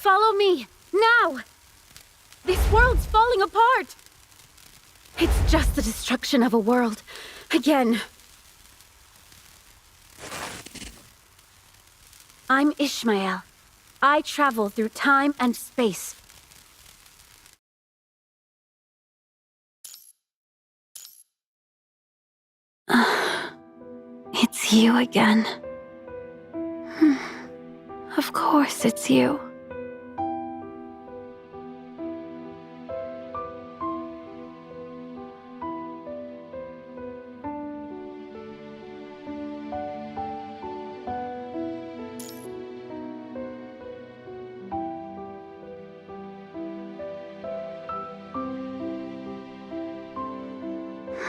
Follow me, now! This world's falling apart! It's just the destruction of a world. Again. I'm Ishmael. I travel through time and space. It's you again. Of course it's you.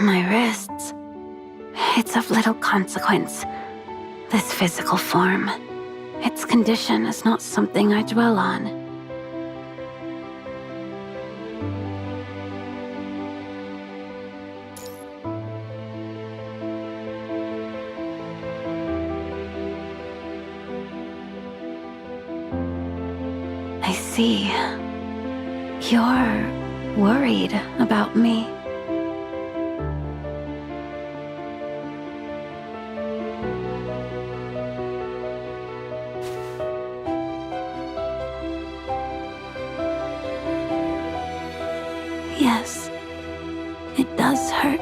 My wrists. It's of little consequence. This physical form. Its condition is not something I dwell on. I see. You're worried about me. Yes, it does hurt.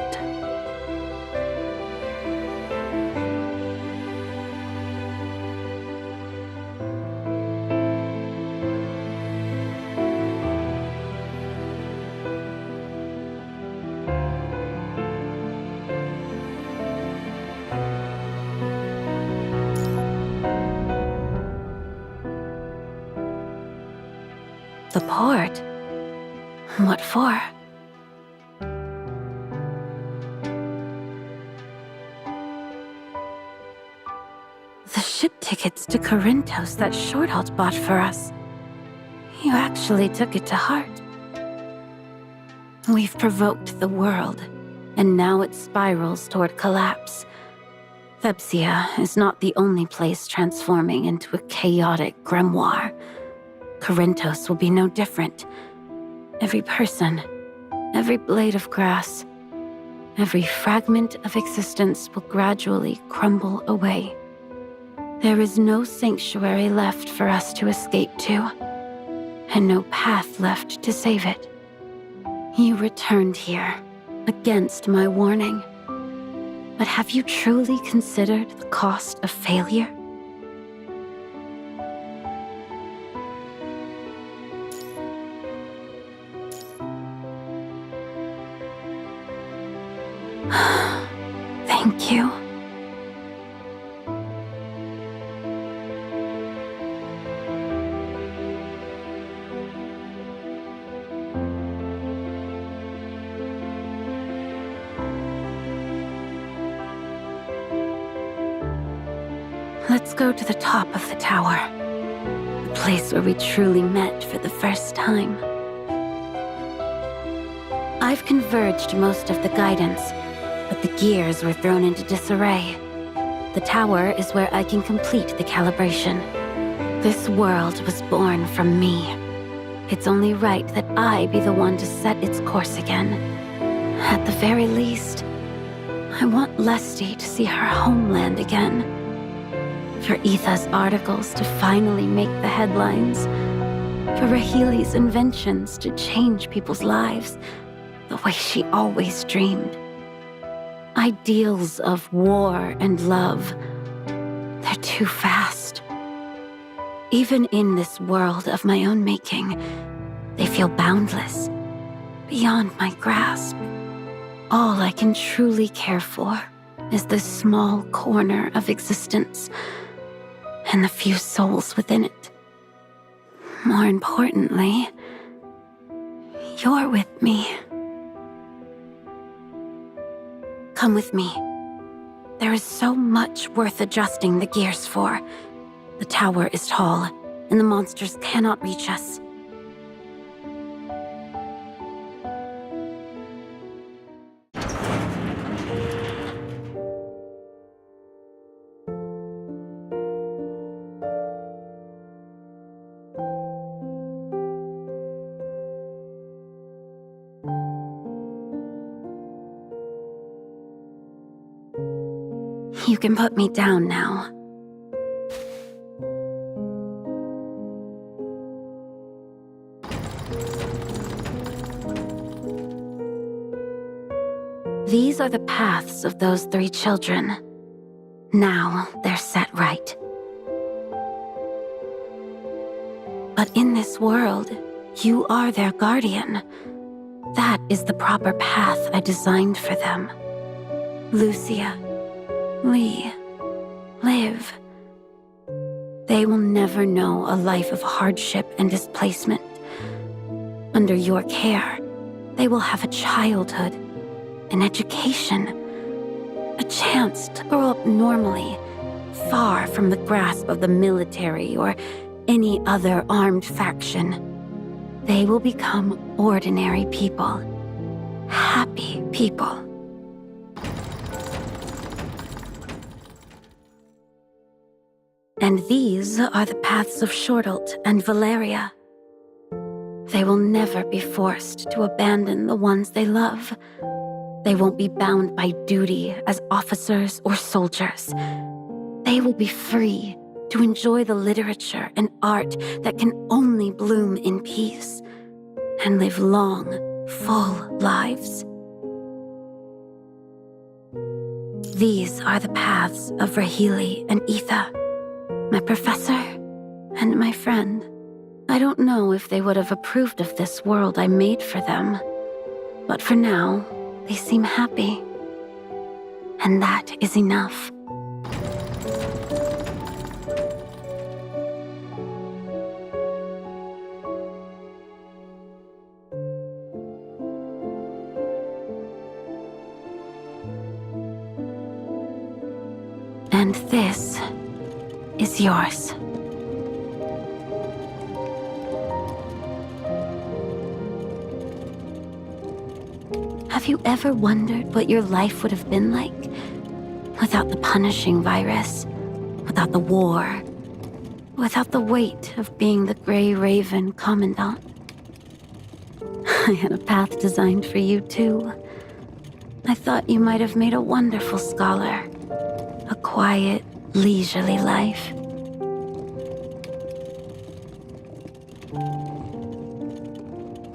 The port? What for? The ship tickets to Corinthos that Shorthalt bought for us. You actually took it to heart. We've provoked the world, and now it spirals toward collapse. Thepsia is not the only place transforming into a chaotic grimoire. Corinthos will be no different. Every person, every blade of grass, every fragment of existence will gradually crumble away. There is no sanctuary left for us to escape to, and no path left to save it. You returned here, against my warning. But have you truly considered the cost of failure? Thank you. Let's go to the top of the tower. The place where we truly met for the first time. I've converged most of the guidance, but the gears were thrown into disarray. The tower is where I can complete the calibration. This world was born from me. It's only right that I be the one to set its course again. At the very least, I want Lesti to see her homeland again. For Etha's articles to finally make the headlines. For Rahili's inventions to change people's lives the way she always dreamed. Ideals of war and love, they're too fast. Even in this world of my own making, they feel boundless, beyond my grasp. All I can truly care for is this small corner of existence and the few souls within it. More importantly, you're with me. Come with me. There is so much worth adjusting the gears for. The tower is tall, and the monsters cannot reach us. You can put me down now. These are the paths of those 3 children. Now they're set right. But in this world, you are their guardian. That is the proper path I designed for them. Lucia, Lee, Liv. They will never know a life of hardship and displacement. Under your care, they will have a childhood, an education, a chance to grow up normally, far from the grasp of the military or any other armed faction. They will become ordinary people, happy people. And these are the paths of Shortalt and Valeria. They will never be forced to abandon the ones they love. They won't be bound by duty as officers or soldiers. They will be free to enjoy the literature and art that can only bloom in peace and live long, full lives. These are the paths of Rahili and Etha, my professor and my friend. I don't know if they would have approved of this world I made for them, but for now, they seem happy. And that is enough. And this is yours. Have you ever wondered what your life would have been like without the punishing virus, without the war, without the weight of being the Grey Raven Commandant? I had a path designed for you too. I thought you might have made a wonderful scholar, a quiet, leisurely life.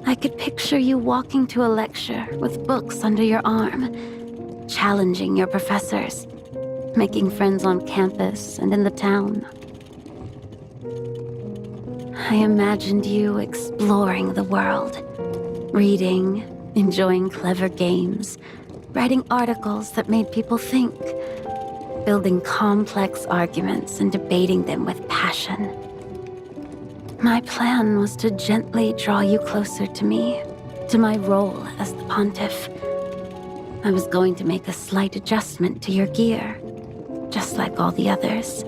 I could picture you walking to a lecture with books under your arm, challenging your professors, making friends on campus and in the town. I imagined you exploring the world, reading, enjoying clever games, writing articles that made people think, building complex arguments and debating them with passion. My plan was to gently draw you closer to me, to my role as the Pontiff. I was going to make a slight adjustment to your gear, just like all the others.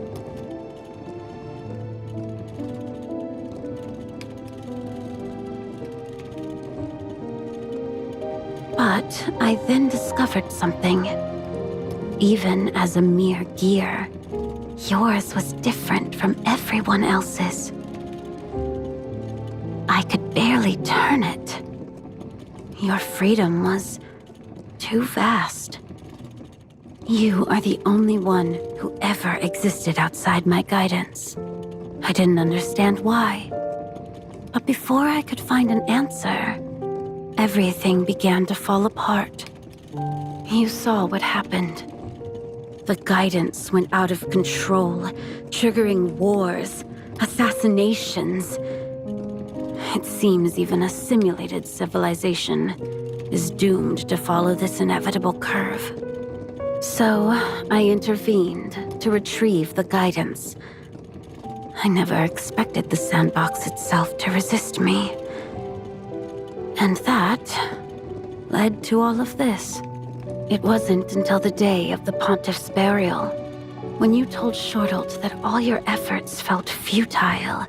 But I then discovered something. Even as a mere gear, yours was different from everyone else's. I could barely turn it. Your freedom was too vast. You are the only one who ever existed outside my guidance. I didn't understand why. But before I could find an answer, everything began to fall apart. You saw what happened. The guidance went out of control, triggering wars, assassinations. It seems even a simulated civilization is doomed to follow this inevitable curve. So, I intervened to retrieve the guidance. I never expected the sandbox itself to resist me. And that led to all of this. It wasn't until the day of the Pontiff's burial, when you told Shortalt that all your efforts felt futile,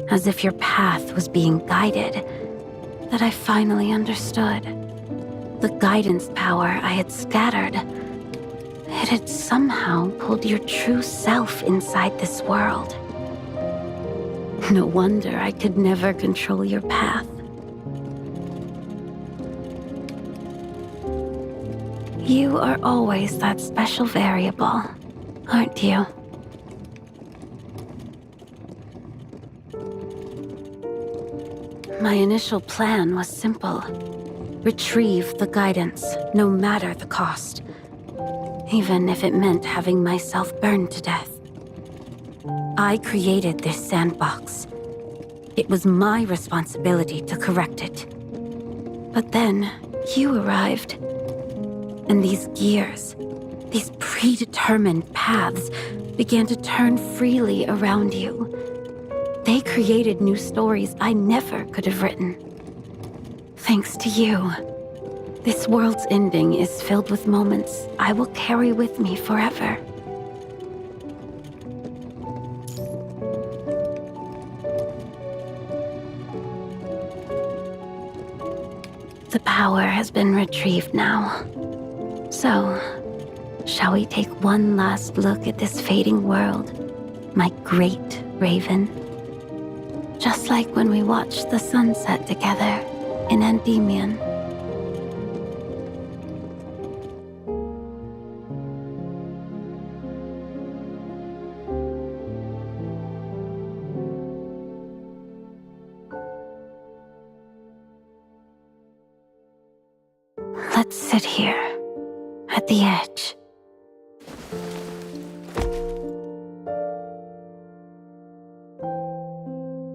as if your path was being guided, that I finally understood. The guidance power I had scattered, it had somehow pulled your true self inside this world. No wonder I could never control your path. You are always that special variable, aren't you? My initial plan was simple. Retrieve the guidance, no matter the cost. Even if it meant having myself burned to death. I created this sandbox. It was my responsibility to correct it. But then, you arrived. And these gears, these predetermined paths, began to turn freely around you. They created new stories I never could have written. Thanks to you, this world's ending is filled with moments I will carry with me forever. The power has been retrieved now. So, shall we take one last look at this fading world, my great Raven? Just like when we watched the sunset together in Endymion. Let's sit here, at the edge.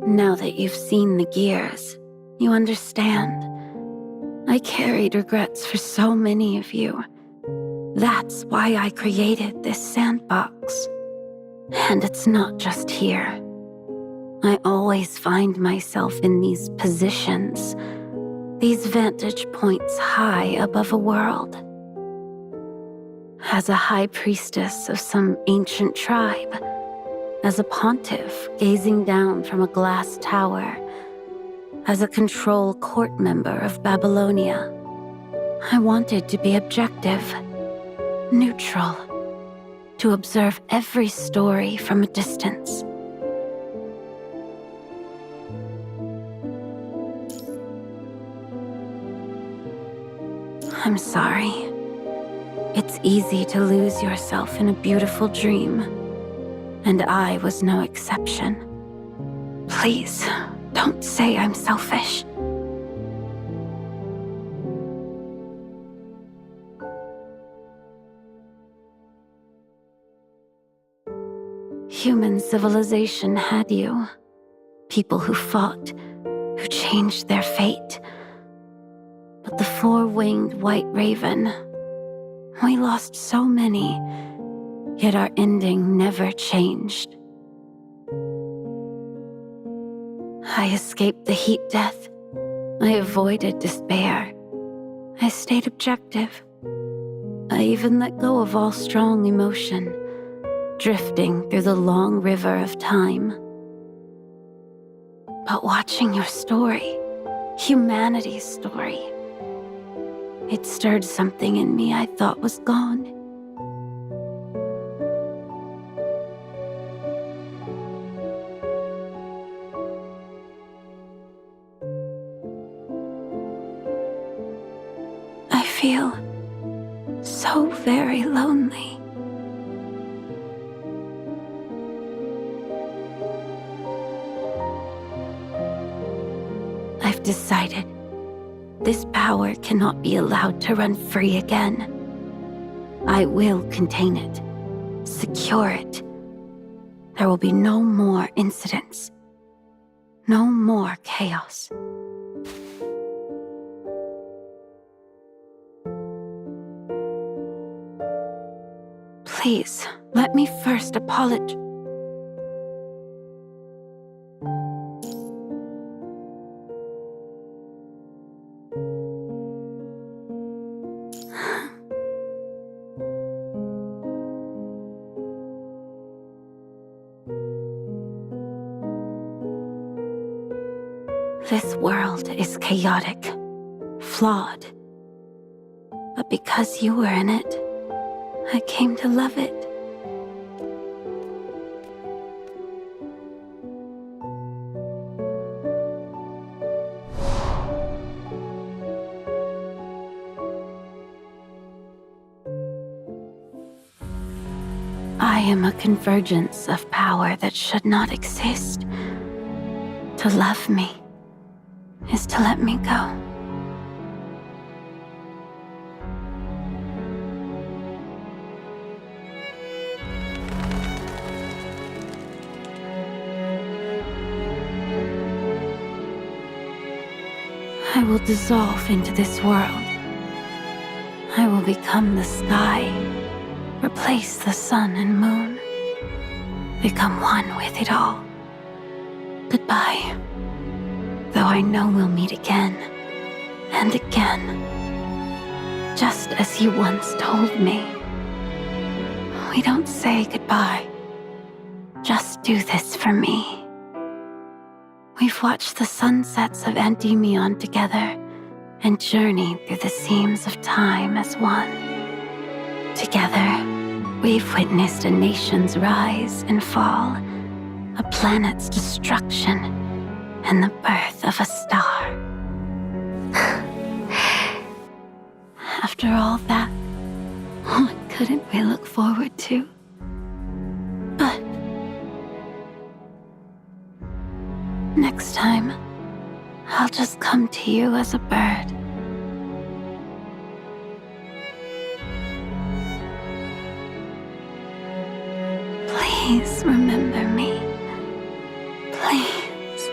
Now that you've seen the gears, you understand. I carried regrets for so many of you. That's why I created this sandbox. And it's not just here. I always find myself in these positions, these vantage points high above a world. As a high priestess of some ancient tribe, as a pontiff gazing down from a glass tower, as a control court member of Babylonia, I wanted to be objective, neutral, to observe every story from a distance. I'm sorry. It's easy to lose yourself in a beautiful dream, and I was no exception. Please, don't say I'm selfish. Human civilization had you. People who fought, who changed their fate. But the four-winged white raven, we lost so many, yet our ending never changed. I escaped the heat death. I avoided despair. I stayed objective. I even let go of all strong emotion, drifting through the long river of time. But watching your story, humanity's story, it stirred something in me I thought was gone. I feel so very lonely. I've decided this power cannot be allowed to run free again. I will contain it, secure it. There will be no more incidents, no more chaos. Please, let me first apologize. This world is chaotic, flawed. But because you were in it, I came to love it. I I am a convergence of power that should not exist. To love me is to let me go. I will dissolve into this world. I will become the sky, replace the sun and moon, become one with it all. Goodbye, though I know we'll meet again and again, just as you once told me. We don't say goodbye, just do this for me. We've watched the sunsets of Endymion together and journeyed through the seams of time as one. Together, we've witnessed a nation's rise and fall, a planet's destruction, and the birth of a star. After all that, what couldn't we look forward to? But next time, I'll just come to you as a bird. Please remember me. Please.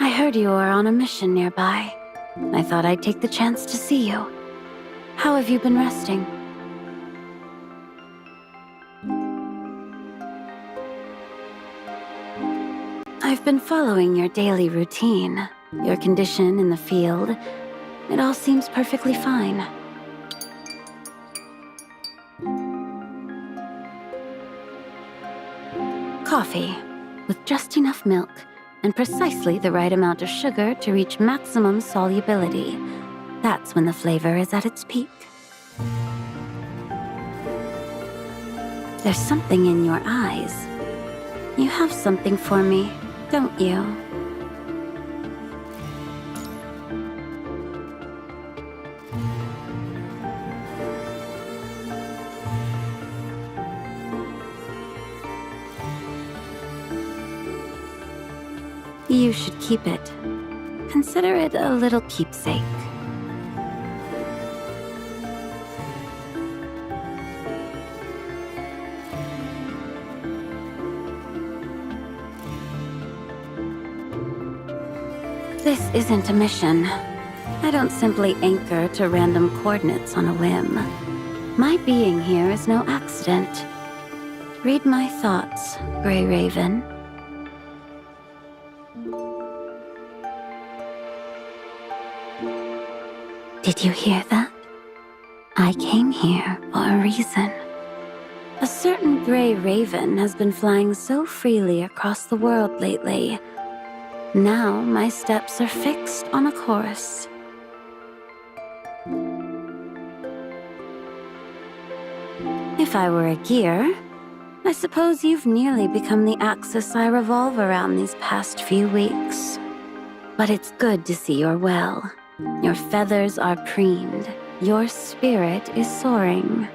I heard you are on a mission nearby. I thought I'd take the chance to see you. How have you been resting? I've been following your daily routine, your condition in the field. It all seems perfectly fine. Coffee, with just enough milk, and precisely the right amount of sugar to reach maximum solubility. That's when the flavor is at its peak. There's something in your eyes. You have something for me, don't you? You should keep it. Consider it a little keepsake. This isn't a mission. I don't simply anchor to random coordinates on a whim. My being here is no accident. Read my thoughts, Grey Raven. Did you hear that? I came here for a reason. A certain Grey Raven has been flying so freely across the world lately. Now my steps are fixed on a course. If I were a gear, I suppose you've nearly become the axis I revolve around these past few weeks. But it's good to see you're well. Your feathers are preened. Your spirit is soaring.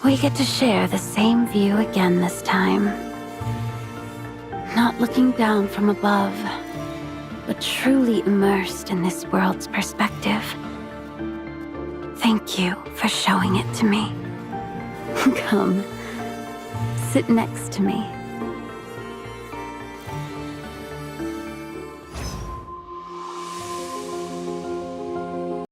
We get to share the same view again this time. Not looking down from above, but truly immersed in this world's perspective. Thank you for showing it to me. Come, sit next to me.